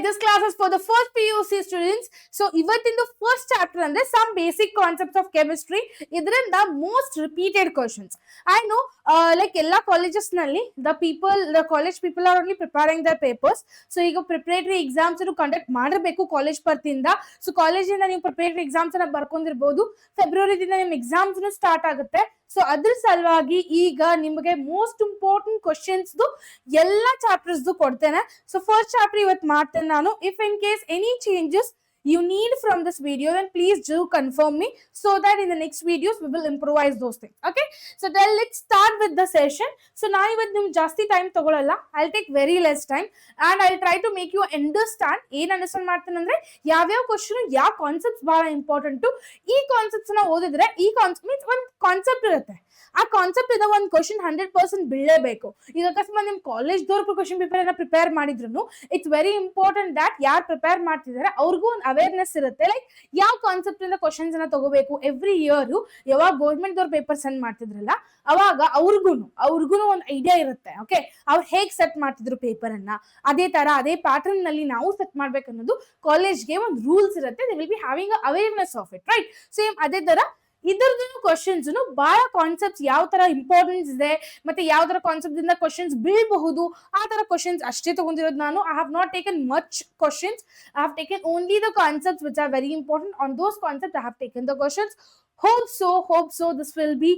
this class is for the first PUC students. So ಇವತ್ತಿನ first chapter ಅಂದ್ರೆ some basic concepts of chemistry. ಇದರಿಂದ most repeated questions. I know like ಎಲ್ಲ colleges ನಲ್ಲಿ the college people are only preparing their papers. So ಈಗ preparatory exams conduct ಮಾಡಬೇಕು college ಪರ್ತಿಯಿಂದ. So ಕಾಲೇಜಿಂದ ನೀವು preparatory exams ಅನ್ನ ಬರ್ಕೊಂಡಿರ್ಬೋದು. ಫೆಬ್ರವರಿದಿಂದ ನಿಮ್ಮ ಎಕ್ಸಾಮ್ಸ್ ಸ್ಟಾರ್ಟ್ ಆಗುತ್ತೆ. ಸೊ ಅದ್ರ ಸಲುವಾಗಿ ಈಗ ನಿಮಗೆ ಮೋಸ್ಟ್ ಇಂಪಾರ್ಟೆಂಟ್ ಕ್ವಶನ್ಸ್ ಎಲ್ಲಾ ಚಾಪ್ಟರ್ಸ್ ಕೊಡ್ತೇನೆ. ಸೊ ಫಸ್ಟ್ ಚಾಪ್ಟರ್ ಇವತ್ತು ಮಾಡ್ತೇನೆ ನಾನು. If in case any changes you need from this video, then please do confirm me so that in the next videos we will improvise those things. Okay, so then let's start with the session. So now ಇವತ್ತು ನಿಮ್ಗೆ ಜಾಸ್ತಿ time ತಗೊಳ್ಳಲ್ಲ. I'll take very less time and I'll try to make you understand. ಏನ್ understand ಮಾಡ್ತೇನೆ ಅಂದ್ರೆ ಯಾವ್ಯಾವ question ಯಾವ concepts ಬಹಳ ಇಂಪಾರ್ಟೆಂಟ್. ಈ ಕಾನ್ಸೆಪ್ಟ್ಸ್ ನ ಓದಿದ್ರೆ ಈ ಕಾನ್ಸೆಪ್ಟ್ ಒಂದು ಕಾನ್ಸೆಪ್ಟ್ ಇರುತ್ತೆ, ಆ ಕಾನ್ಸೆಪ್ಟ್ ಇದ ಒಂದು ಕ್ವಶನ್ 100% ಬೀಳಲೇಬೇಕು. ಈಗ ಅಕಸ್ಮಾತ್ ನಿಮ್ ಕಾಲೇಜ್ ದವ್ರು ಕ್ವಶನ್ ಪೇಪರ್ ಪ್ರಿಪೇರ್ ಮಾಡಿದ್ರು ಇಟ್ಸ್ ವೆರಿ ಇಂಪಾರ್ಟೆಂಟ್ ದಟ್ ಯಾರು ಪ್ರಿಪೇರ್ ಮಾಡ್ತಿದ್ದಾರೆ ಅವ್ರಿಗೂ ಒಂದು ಅವೇರ್ನೆಸ್ ಇರುತ್ತೆ. ಲೈಕ್ ಯಾವ ಕಾನ್ಸೆಪ್ಟ್ ಇಂದ ಕ್ವಶನ್ಸ್ ಅನ್ನ ತಗೋಬೇಕು. ಎವ್ರಿ ಇಯರ್ ಯಾವಾಗ ಗೌರ್ಮೆಂಟ್ ದವ್ರು ಪೇಪರ್ ಸೆಂಡ್ ಮಾಡ್ತಿದ್ರಲ್ಲ ಅವಾಗ ಅವ್ರಿಗೂ ಒಂದು ಐಡಿಯಾ ಇರುತ್ತೆ. ಓಕೆ, ಅವ್ರು ಹೇಗ್ ಸೆಟ್ ಮಾಡ್ತಿದ್ರು ಪೇಪರ್ ಅನ್ನ, ಅದೇ ತರ ಅದೇ ಪ್ಯಾಟರ್ನ್ ನಲ್ಲಿ ನಾವು ಸೆಟ್ ಮಾಡ್ಬೇಕು ಅನ್ನೋದು ಕಾಲೇಜ್ಗೆ ಒಂದು ರೂಲ್ಸ್ ಇರುತ್ತೆ. They will be having awareness of it, right? Same ಅದೇ ತರ ಇದ್ರದ್ದು ಕ್ವಶನ್ಸ್ ಬಹಳ ಕಾನ್ಸೆಪ್ಟ್ಸ್ ಯಾವ ತರ ಇಂಪಾರ್ಟೆನ್ಸ್ ಇದೆ ಮತ್ತೆ ಯಾವ ತರ ಕಾನ್ಸೆಪ್ಟ್ ಇಂದ ಕ್ವಶನ್ಸ್ ಬೀಳಬಹುದು ಆ ತರ ಕ್ವಶನ್ಸ್ ಅಷ್ಟೇ ತಗೊಂಡಿರೋದು ನಾನು. I have not taken much questions. I have taken only the concepts which are very important. On those concepts I have taken the questions. Hope so this will be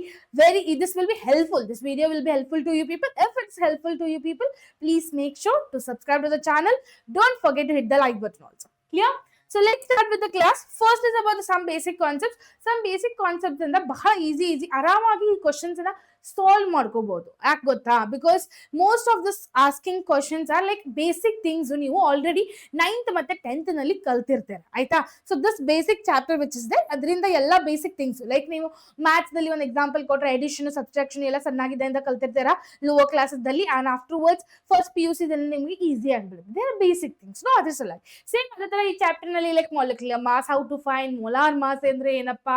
helpful. This video will be helpful to you people. If it's helpful to you people, please make sure to subscribe to the channel. Don't forget to hit the like button also. Clear? So let's start with the class. First is about some basic concepts. Some basic concepts ಇಂದ ಬಹಳ easy ಆರಾಮಾಗಿ ಈ questions ಅನ್ನ solve ಮಾಡ್ಕೋಬಹುದು. ಯಾಕೆ ಗೊತ್ತಾ? Because most of this asking questions are like basic things ನೀವು already 9th ಮತ್ತೆ 10th ನಲ್ಲಿ ಕಲ್ತಿರ್ತೀರ, ಆಯ್ತಾ? So this basic chapter which is there, ಅದರಿಂದ ಎಲ್ಲ ಬೇಸಿಕ್ ಥಿಂಗ್ಸ್ ಲೈಕ್ ನೀವು ಮ್ಯಾಥ್ಸ್ ದಲ್ಲಿ ಒಂದು ಎಕ್ಸಾಂಪಲ್ ಕೊಟ್ರೆ ಎಡಿಷನ್ ಸಬ್ಸ್ಟ್ರಾಕ್ಷನ್ ಎಲ್ಲ ಸಣ್ಣಾಗಿದೆ ಅಂತ ಕಲ್ತಿರ್ತೀರಾ ಲೋವರ್ ಕ್ಲಾಸಸ್ ದಲ್ಲಿ. ಅಂಡ್ ಆಫ್ಟರ್ವರ್ಡ್ಸ್ ಫಸ್ಟ್ PUC ದಲ್ಲಿ ನಿಮಗೆ ಈಸಿ ಆಗಿಬಿಡುತ್ತೆ. They are basic things. No ಅದ್ರ ಸಲ ಸೇಮ್ ಅದೇ ತರ ಈ ಚಾಪ್ಟರ್ ನಲ್ಲಿ like molecular mass, how to find molar mass ಅಂದ್ರೆ ಏನಪ್ಪಾ,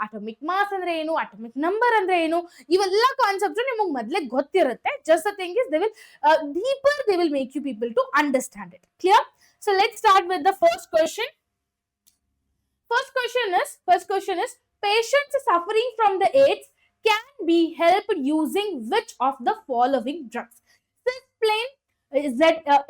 ಅಟೋಮಿಕ್ ಮಾಸ್ ಅಂದ್ರೆ ಏನು, ಅಟೋಮಿಕ್ ನಂಬರ್ ಅಂದ್ರೆ ಏನು, ಇವೆಲ್ಲ ಕಾನ್ಸೆಪ್ಟ್ ನಿಮಗೆ ಮೊದಲೇ ಗೊತ್ತಿರುತ್ತೆ. Just the thing is they will deeper they will make you people to understand it. Clear? So let's start with the first question. First question is patients suffering from the AIDS can be helped using which of the following drugs? Cisplatin,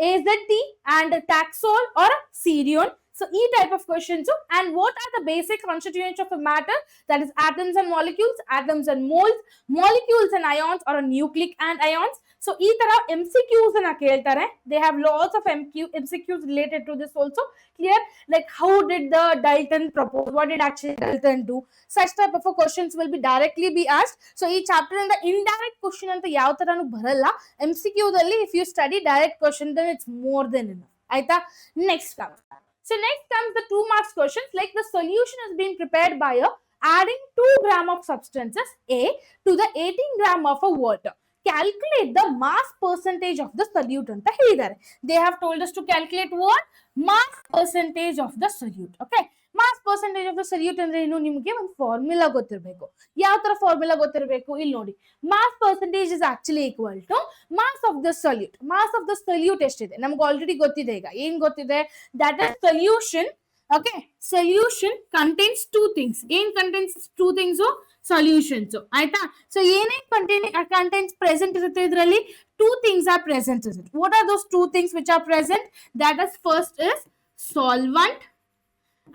AZT and Taxol or Cerion. So E type of questions. And what are the basic constituents of a matter? That is atoms and molecules, atoms and moles, molecules and ions or a nucleic and ions. So ee tara MCQs na keltare. They have lots of MCQs related to this also. Clear? Like how did the Dalton propose? What did actually Dalton do? Such type of questions will be directly be asked. So ee chapter in the indirect question anta yav taranu baralla. MCQ dalli if you study direct question then it's more than enough. Aita? Next comes the 2 marks questions. Like the solution is being prepared by adding 2 gram of substances A to the 18 gram of a water. Calculate the mass percentage of the solute anta helidare. They have told us to calculate what? Mass percentage of the solute. Okay, mass percentage of the solute ಅಂದ್ರೆ ಏನು, ನಿಮಗೆ ಒಂದು formula ಗೊತ್ತಿರಬೇಕು. ಯಾವ ತರ formula ಗೊತ್ತಿರಬೇಕು? ಇಲ್ಲಿ ನೋಡಿ, mass percentage is actually equal to mass of the solute. Mass of the solute ಎಷ್ಟಿದೆ ನಮ್ಗೆ ಆಲ್ರೆಡಿ ಗೊತ್ತಿದೆ. ಈಗ ಏನ್ ಗೊತ್ತಿದೆ? That is solution. Okay, solution contains 2 things. ಏನ್ ಕಂಟೈನ್ಸ್ 2 things? ಸೊಲ್ಯೂಷನ್ಸ್, ಆಯ್ತಾ? ಸೊ ಏನೇನ್ ಕಂಟೈನ್ಸ್ ಪ್ರೆಸೆಂಟ್ ಇರುತ್ತೆ ಇದರಲ್ಲಿ? 2 things are present. What are those 2 things which are present? That is first is solvent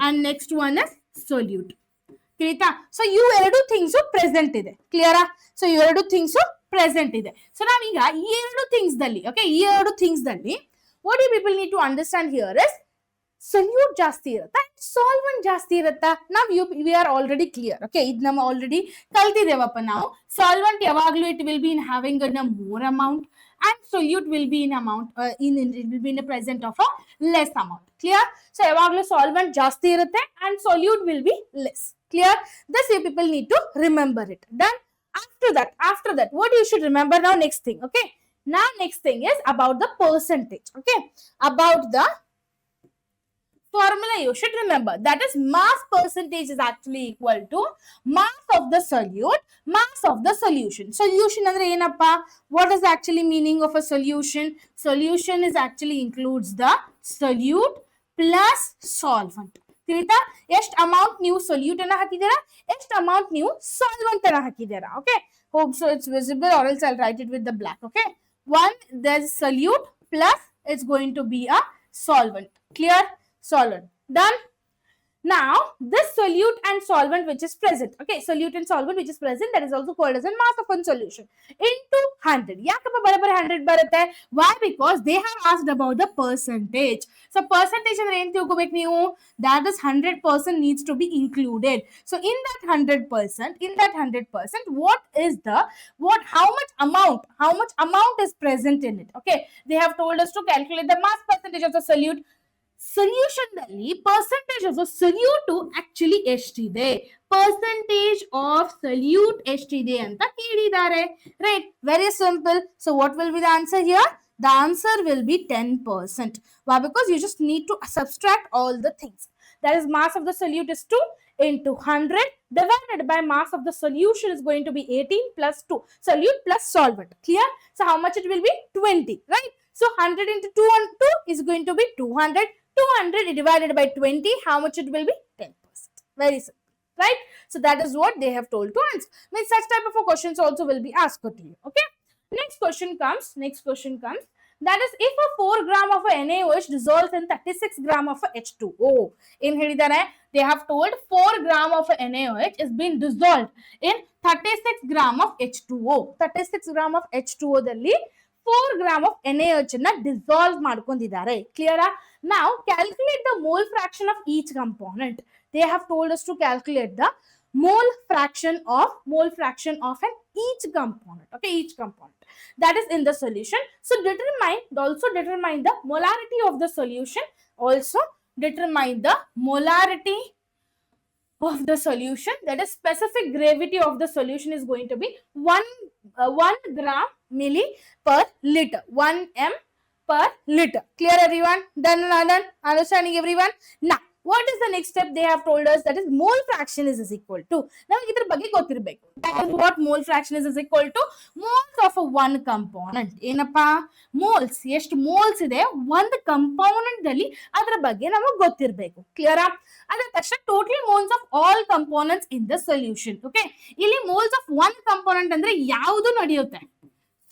and next one is solute. Clear? So you ಎರಡು things present ಇದೆ. Clear? So you ಎರಡು things present ಇದೆ. So ನಾವೀಗ ಈ ಎರಡು things ದಲ್ಲಿ, okay, ಈ ಎರಡು things ದಲ್ಲಿ what you people need to understand here is solute ಜಾಸ್ತಿ ಇರುತ್ತಾ, solvent ಜಾಸ್ತಿ ಇರುತ್ತಾ? we are already clear. Okay, ಇದು ನಮ್ಮ ಆಲ್ರೆಡಿ ಕಲ್ತಿದ್ದೇವಪ್ಪ ನಾವು. Solvent ಯಾವಾಗಲೂ it will be in having a more amount and solute will be in amount it will be in the present of a less amount. Clear? So ಯಾವಾಗಲೂ solvent ಜಾಸ್ತಿ ಇರುತ್ತೆ and solute will be less. Clear? This you people need to remember it. Done? After that what you should remember now? Next thing. Okay, now next thing is about the percentage. Okay, about the formula you should remember, that is mass percentage is actually equal to mass of the solute, mass of the solution. Solution andre enappa, what is actually meaning of a solution? Solution is actually includes the solute plus solvent. ತಿಳಿತಾ? ಎಷ್ಟು amount ನೀವು solute ಅನ್ನ ಹಾಕಿದ್ದೀರಾ, ಎಷ್ಟು amount ನೀವು solvent ಅನ್ನ ಹಾಕಿದ್ದೀರಾ. Okay, hope so it's visible, or else I'll write it with the black. Okay, one, there's solute plus it's going to be a solvent. Clear? Solvent. Done. Now this solute and solvent which is present, okay, solute and solvent which is present, that is also called as a mass of one solution into 100. Yakappa barabar 100 barutte? Why? Because they have asked about the percentage. So percentage andre enu tilgobeku neevu, that is 100% needs to be included. So in that 100%, what is the, how much amount is present in it? Okay, they have told us to calculate the mass percentage of the solute. Solution ನಲ್ಲಿ percentage of the solute actually ಎಷ್ಟಿದೆ, percentage of solute ಎಷ್ಟಿದೆ ಅಂತ ಕೇಳಿದ್ದಾರೆ. Right, very simple. So what will be the answer here? The answer will be 10%. Why? Because you just need to subtract all the things. That is, mass of the solute is 2 into 100 divided by mass of the solution is going to be 18 plus 2. Solute plus solvent. Clear? So how much it will be? 20. Right? So 100 into 2 and 2 is going to be 200. 200 divided by 20, how much it will be? 10%. Very simple. Right? So that is what they have told to answer. Means such type of questions also will be asked to you. Okay? Next question comes. That is, if a 4 gram of a NaOH dissolves in 36 gram of a H2O. In ಹೇಳಿದಾರೆ, they have told 4 gram of a NaOH is being dissolved in 36 gram of H2O. 36 gram of H2O ದಲ್ಲಿ 4 gram of NaOH ಅನ್ನ dissolve ಮಾಡ್ಕೊಂಡಿದ್ದಾರೆ. Clear? Now calculate the mole fraction of each component. They have told us to calculate the mole fraction of an each component. Okay, each component that is in the solution. So determine the molarity of the solution. Also determine the molarity of the solution, that is specific gravity of the solution is going to be 1 gram milli per liter, 1 m per liter. Clear everyone? Done? Understanding everyone? Now what is the next step? They have told us, that is mole fraction is equal to, ನಮಗೆ ಇದರ ಬಗ್ಗೆ ಗೊತ್ತಿರಬೇಕು. That is what mole fraction is equal to, moles of a one component. ಏನಪ್ಪಾ? moles, ಎಷ್ಟು moles ಇದೆ ಒಂದು component ದಲ್ಲಿ, ಅದರ ಬಗ್ಗೆ ನಮಗೆ ಗೊತ್ತಿರಬೇಕು. ಕ್ಲಿಯರ್? ಅದರ ತಕ್ಷಣ total moles of all components in the solution. Okay, ಇಲ್ಲಿ moles of one component ಅಂದ್ರೆ ಯಾವುದು ನಡೆಯುತ್ತೆ?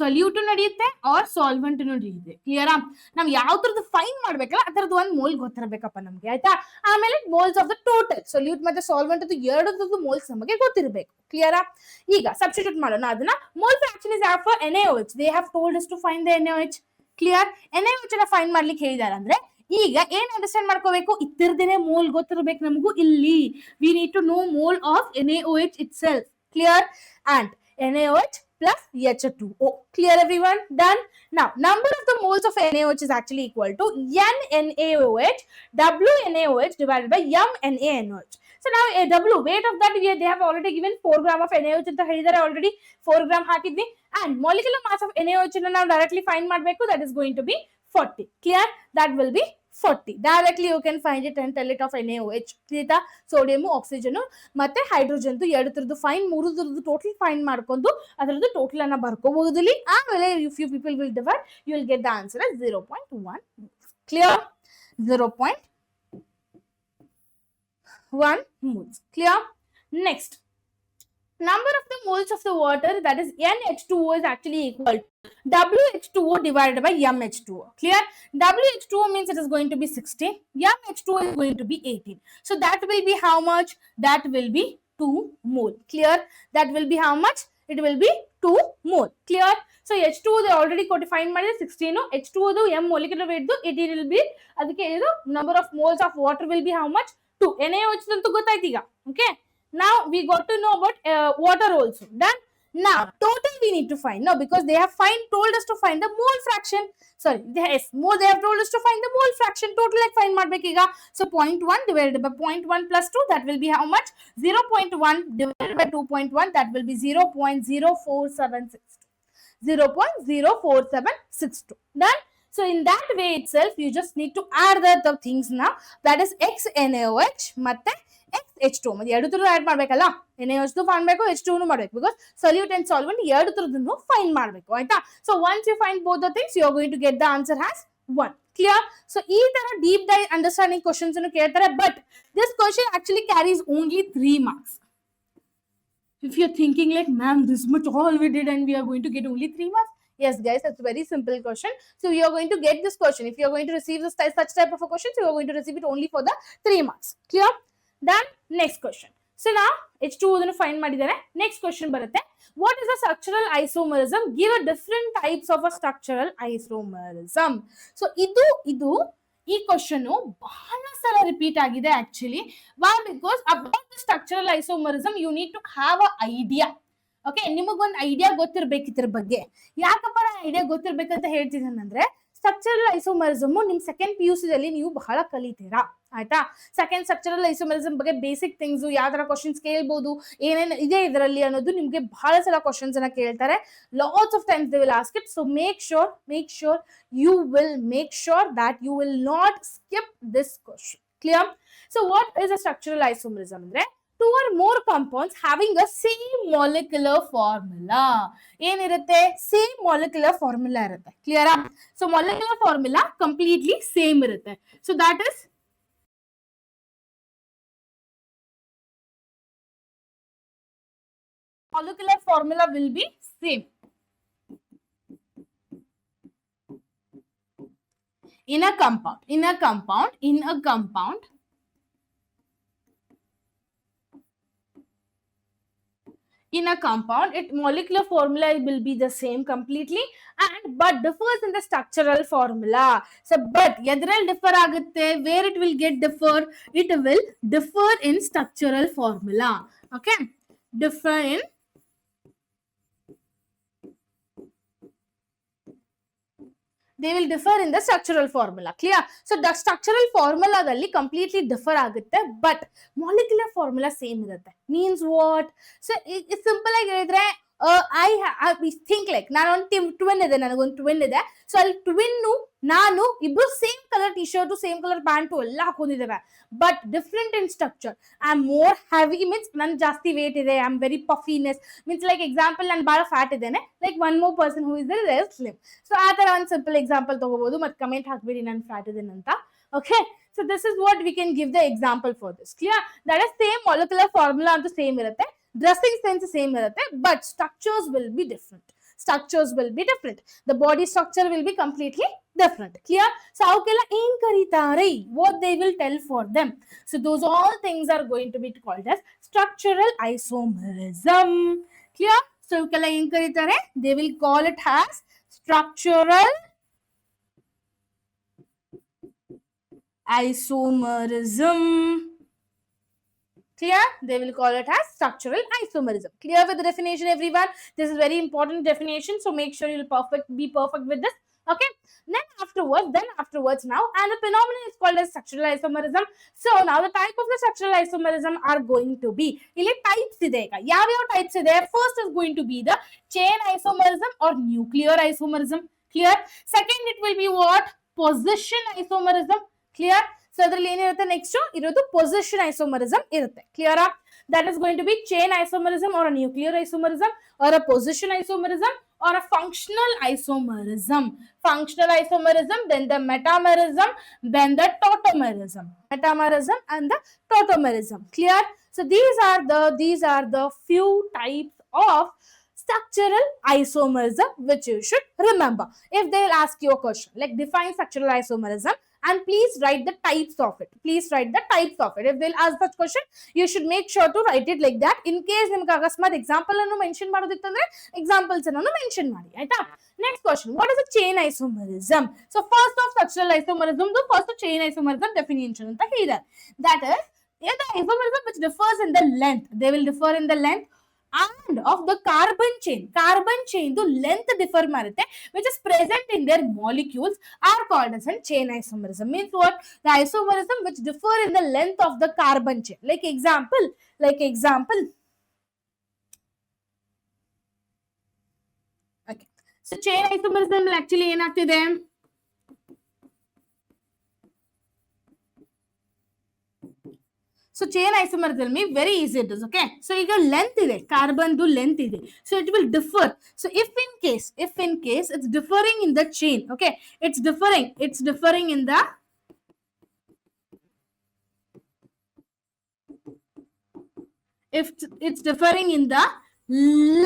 ಸೊಲ್ಯೂಟ್ ನಡೆಯುತ್ತೆ ಆರ್ ಸಾಲ್ವೆಂಟ್ ನಡೆಯುತ್ತೆ. ಕ್ಲಿಯರ್? ನಾವು ಯಾವ ತರದ್ದು ಫೈನ್ ಮಾಡ್ಬೇಕಲ್ಲ ಅದರದ್ದು ಒಂದು ಮೋಲ್ ಗೊತ್ತಿರಬೇಕಪ್ಪ ನಮ್ಗೆ. ಆಯ್ತಾ? ಆಮೇಲೆ moles of the total solute ಮತ್ತೆ ಸಾಲ್ವೆಂಟ್ ಅದು ಎರಡರದ್ದು ಮೋಲ್ಸ್ ನಮಗೆ ಗೊತ್ತಿರಬೇಕು. ಕ್ಲಿಯರ್? ಈಗ ಸಬ್ಸ್ಟಿಟ್ಯೂಟ್ ಮಾಡೋಣ ಅದನ್ನ. Mole fraction is of NaOH. They have told us to find the NaOH. Clear? NaOH ಅನ್ನ ಫೈಂಡ್ ಮಾಡ್ಲಿಕ್ಕೆ ಹೇಳಿದಾರೆ ಅಂದ್ರೆ ಈಗ ಏನ್ ಅಂಡರ್ಸ್ಟ್ಯಾಂಡ್ ಮಾಡ್ಕೋಬೇಕು, ಇತ್ತರದೇನೆ ಮೋಲ್ ಗೊತ್ತಿರಬೇಕು ನಮಗೂ. ಇಲ್ಲಿ we need to know mole of NaOH itself. Clear? And NaOH plus H2O. Clear everyone? Done? Now number of the moles of NaOH is actually equal to NaOH WNaOH divided by mNaNOH. So now W, weight of that they have already given 4 gram of NaOH ಅಂತ ಹೇಳಿದ್ದಾರೆ. already 4 gram ಹಾಕಿದ್ವಿ. and molecular mass of NaOH ಅನ್ನು ನಾವು directly find ಮಾಡಬೇಕು. that is going to be 40. Clear? That will be 40. Directly you can find it and tell it of NaOH. ಆಯ್ತಾ? Sodium, oxygen ಮತ್ತೆ hydrogen ಎರಡು ತರದ್ದು fine, ಮೂರು ತರದ್ದು ಟೋಟಲ್ ಫೈನ್ ಮಾಡ್ಕೊಂಡು ಅದರದ್ದು ಟೋಟಲ್ ಅನ್ನ ಬರ್ಕೋಬಹುದು ಇಲ್ಲಿ. ಆಮೇಲೆ if you people will divide you will get the answer as 0.1. Clear? 0.1 moles. Clear? Next, number of the moles of the water, that is NH2O, is actually equal to WH2O divided by MH2O. Clear? WH2O means it is going to be 16. MH2O is going to be 18. So that will be how much? That will be 2 mole. Clear? That will be how much? It will be 2 mole. Clear? So H2O they already codified ಮಾಡಿದ್ರೆ 16. H2O ದು M molecular weight ದು 18 will be, ಅದಕ್ಕೆ ಇದು number of moles of water will be how much? 2. NaOH ಅಂತೂ ಗೊತ್ತಾಯ್ತು ಈಗ. Okay? Now we got to know about water also. Done? Now total we need to find. No, because they have told us to find the mole fraction. Sorry, yes, they have told us to find the mole fraction. Total like find ಮಾಡ್ಬೇಕು ಈಗ. So 0.1 divided by 0.1 plus 2, that will be how much? 0.1 divided by 2.1, that will be 0.04762. 0.04762. Done? So in that way itself, you just need to add the things now. That is XNaOH ಮತ್ತೆ XH2 ಮತ್ತೆ ಎರಡು ತರ add ಮಾಡ್ಬೇಕಲ್ಲ, NaOH find ಮಾಡಬೇಕು, H2 ಮಾಡಬೇಕು, because solute and solvent ಎರಡು ತರದನ್ನು find ಮಾಡಬೇಕು ಆಯ್ತಾ. So once you find both the things, you are going to get the answer has 1. Clear? So ಈ ತರ ಡೀಪ್ ಡೈವ್ ಅಂಡರ್ಸ್ಟ್ಯಾಂಡಿಂಗ್ ಕ್ವಶನ್ಸ್ ಅನ್ನು ಕೇಳ್ತಾರೆ, but this question actually carries only 3 marks. If you're thinking like, ma'am, this much all we did and we are going to get only 3 marks. Yes, guys, that's a very simple question. So you are going to get this question. If you are going to receive this such type of a question, so you are going to receive it only for the 3 marks. Clear? Then next question. So now H2 ಅದನ್ನು find ಮಾಡಿದ್ದಾರೆ. Next question ಬರುತ್ತೆ, what is a structural isomerism? Give a different types of a structural isomerism. So ಇದು ಈ question ಬಹಳ ಸಲ repeat ಆಗಿದೆ actually. Why? Because about the structural isomerism you need to have a idea. Okay, ನಿಮಗೊಂದು idea ಗೊತ್ತಿರ್ಬೇಕು ಇದ್ರ ಬಗ್ಗೆ. ಯಾಕಪ್ಪ ಐಡಿಯಾ ಗೊತ್ತಿರ್ಬೇಕಂತ ಹೇಳ್ತಿದ್ದೀನಿ ಅಂದ್ರೆ, ಸ್ಟ್ರಕ್ಚರಲ್ ಐಸೋಮರಿಸಮ್ ನಿಮ್ ಸೆಕೆಂಡ್ PUC ದಲ್ಲಿ ನೀವು ಬಹಳ ಕಲಿತೀರಾ ಆಯ್ತಾ. ಸೆಕೆಂಡ್ ಸ್ಟ್ರಕ್ಚರಲ್ ಐಸೋಮರಿಸಮ್ ಬಗ್ಗೆ ಬೇಸಿಕ್ ಥಿಂಗ್ಸ್, ಯಾವ ತರ ಕ್ವಶನ್ಸ್ ಕೇಳ್ಬೋದು, ಏನೇನು ಇದೆ ಇದರಲ್ಲಿ ಅನ್ನೋದು ನಿಮ್ಗೆ ಬಹಳ ಸಲ ಕ್ವಶನ್ಸ್ ಅನ್ನ ಕೇಳ್ತಾರೆ. Lots of times they will ask it. So make sure you will make sure that you will not skip this question. Clear? So what is a structural isomerism? Andre, two or more compounds having a same molecular formula. ಏನಿರುತ್ತೆ? Same molecular formula ಇರುತ್ತೆ. Clear? So molecular formula completely same ಇರುತ್ತೆ. So that is molecular formula will be same. In a compound, its molecular formula will be the same completely, but differs in the structural formula. So, but yadral differ agutte, where it will get differ? It will differ in structural formula. Okay, differ in they will differ in the structural formula. Clear? So the structural formula dalli completely differ agutte, but molecular formula same irutte. Means what? So it's simple like ಹೇಳಿದ್ರೆ, I think like ನಾನು ಒಂದು twin ಇದೆ, ನನಗೊಂದು twin ಇದೆ. So ಅಲ್ಲಿ twin ನಾನು ಇಬ್ರು same colour T shirt, same colour pant ಎಲ್ಲ ಹಾಕೊಂಡಿದ್ದೇವೆ, but different in structure. I am more heavy, means ನನ್ ಜಾಸ್ತಿ ವೇಟ್ ಇದೆ, I am very puffiness. Means like example, ನಾನು ಬಹಳ ಫ್ಯಾಟ್ ಇದ್ದೇನೆ, like one more person who is there slim. So ಆ ತರ ಒಂದು ಸಿಂಪಲ್ ಎಕ್ಸಾಂಪಲ್ ತಗೋಬಹುದು, ಮತ್ತೆ ಕಮೆಂಟ್ ಹಾಕ್ಬೇಡಿ ನಾನು ಫ್ಯಾಟ್ ಇದ್ದೇನೆ ಅಂತ. Okay, so this is what we can give the example for this. Clear? That is same molecular formula ಅಂತೂ same ಇರುತ್ತೆ, ಡ್ರೆಸ್ಸಿಂಗ್ ಸೆನ್ಸ್ ಸೇಮ್ ಇರುತ್ತೆ, but structures will be different. The body structure will be completely different. Clear? So avukella em karitare, what they will tell for them. So those all things are going to be called as structural isomerism. Clear? So avukella em karitare, they will call it as structural isomerism. Clear? They will call it as structural isomerism. Clear with the definition, everyone? This is very important definition, so make sure you'll be perfect with this. Okay? Then afterwards now, and the phenomenon is called as structural isomerism. So now the type of the structural isomerism are going to be, ಇಲ್ಲಿ types ಇದೆ. ಯಾವ types ಇದೆ? First is going to be the chain isomerism or nuclear isomerism. Clear? Second, it will be what? Position isomerism. Clear? So ಅದರಲ್ಲಿ ಏನಿರುತ್ತೆ? Next ಇರೋದು position isomerism ಇರುತ್ತೆ. Clear? That is going to be chain isomerism or nuclear isomerism or a position isomerism or a functional isomerism. Functional isomerism, then the metamerism, then the tautomerism. Metamerism and the tautomerism. Clear? So these are the few types of structural isomerism which you should remember. If they will ask you a question like define structural isomerism, and please write the types of it. If they'll ask that question, you should make sure to write it like that. In case nimage akasmat example annu mention madodittanದ್ರೆ examples annu mention ಮಾಡಿ ಆಯ್ತಾ. Next question, what is a chain isomerism? So first of structural isomerism, the first chain isomerism definition ಅಂತ ಹೇಳಿದ್ದಾರೆ. That is the isomerism which differs in the length. They will differ in the length and of the carbon chain the length differ marutte, which is present in their molecules, are called as a chain isomerism. Means what? The isomerism which differ in the length of the carbon chain. Like example okay, so chain isomerism actually ಏನಾಗ್ತಿದೆ? So chain isomers very easy it is. Okay, so ಈಗ length ಇದೆ, ಕಾರ್ಬನ್ದು length ಇದೆ, so it will differ. So if in case it's differing in the chain, okay, it's differing in the if it's differing in the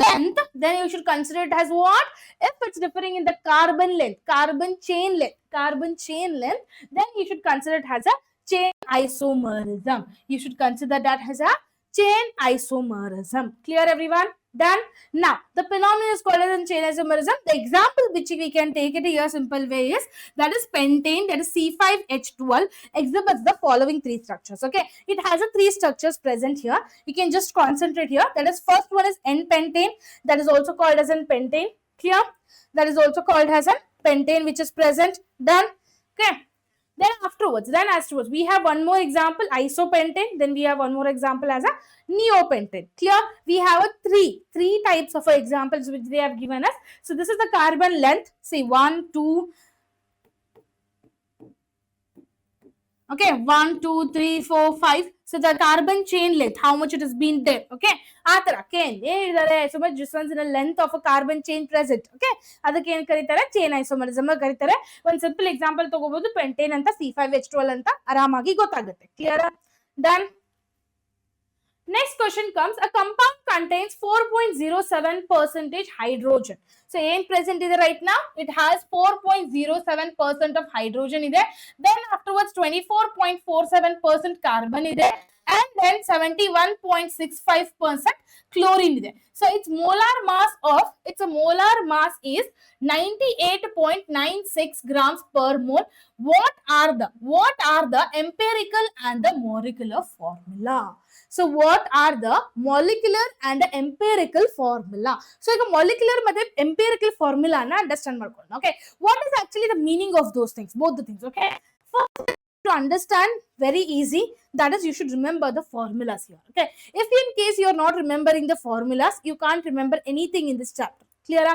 length, then you should consider it as what? If it's differing in the carbon length, carbon chain length, then you should consider it as a chain isomerism. You should consider that as a chain isomerism. Clear, everyone? Done. Now the phenomenon is called as chain isomerism. The example which we can take it here simple way is, that is pentane, that is C5H12 exhibits the following three structures. Okay, it has a three structures present here. You can just concentrate here. That is, first one is N-pentane, that is also called as an pentane. Clear? That is also called as a pentane, which is present. Done. Okay. Then afterwards, we have one more example, isopentane. Then we have one more example as a neopentane. Clear? We have a three types of examples which they have given us. So this is the carbon length. See, 1, 2. Okay, 1, 2, 3, 4, 5. So the carbon chain length, how much it has been there. Okay, so much distance in the length of a carbon chain present. Okay, ಅದಕ್ಕೆ ಏನು ಕರೀತಾರೆ? Chain isomerism ಕರೀತಾರೆ. ಒಂದು simple example ತಗೋಬಹುದು, pentane ಅಂತ C5H12 ಅಂತ ಆರಾಮಾಗಿ ಗೊತ್ತಾಗುತ್ತೆ. Clear? Done. Next question comes, a compound contains 4.07% hydrogen. So, in present is right now, it has 4.07% of hydrogen is there. Then afterwards 24.47% carbon is there. And then 71.65% chlorine is there. So, its molar mass is 98.96 grams per mole. What are the empirical and the molecular formula? So what are the molecular and the empirical formula? So ಈಗ molecular ಮತ್ತೆ empirical formula ನ understand ಮಾಡ್ಕೊಳ್ಳೋಣ. Okay, what is actually the meaning of those things, both the things? Okay, first to understand, very easy, that is, you should remember the formulas here. Okay, if in case you are not remembering the formulas, you can't remember anything in this chapter. Clear?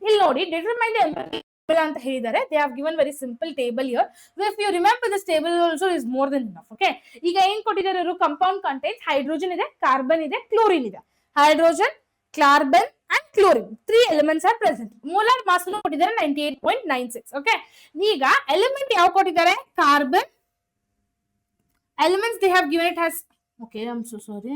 ಇಲ್ಲಿ ನೋಡಿ, determine the empirical ಅಂತ ಹೇಳಿದ್ದಾರೆ. They have given very simple table here. So if you remember, this table also is more than enough. Okay, ಈಗ ಏನು ಕೊಟ್ಟಿದ್ದಾರೆ ಅವರು? compound contains hydrogen ಇದೆ, carbon ಇದೆ, chlorine ಇದೆ. hydrogen, carbon and chlorine, three elements are present. molar mass ಅನ್ನು ಕೊಟ್ಟಿದ್ದಾರೆ 98.96. Okay, ಈಗ element ಯಾವ ಕೊಟ್ಟಿದ್ದಾರೆ? carbon. elements they have given it as, okay, I'm so sorry.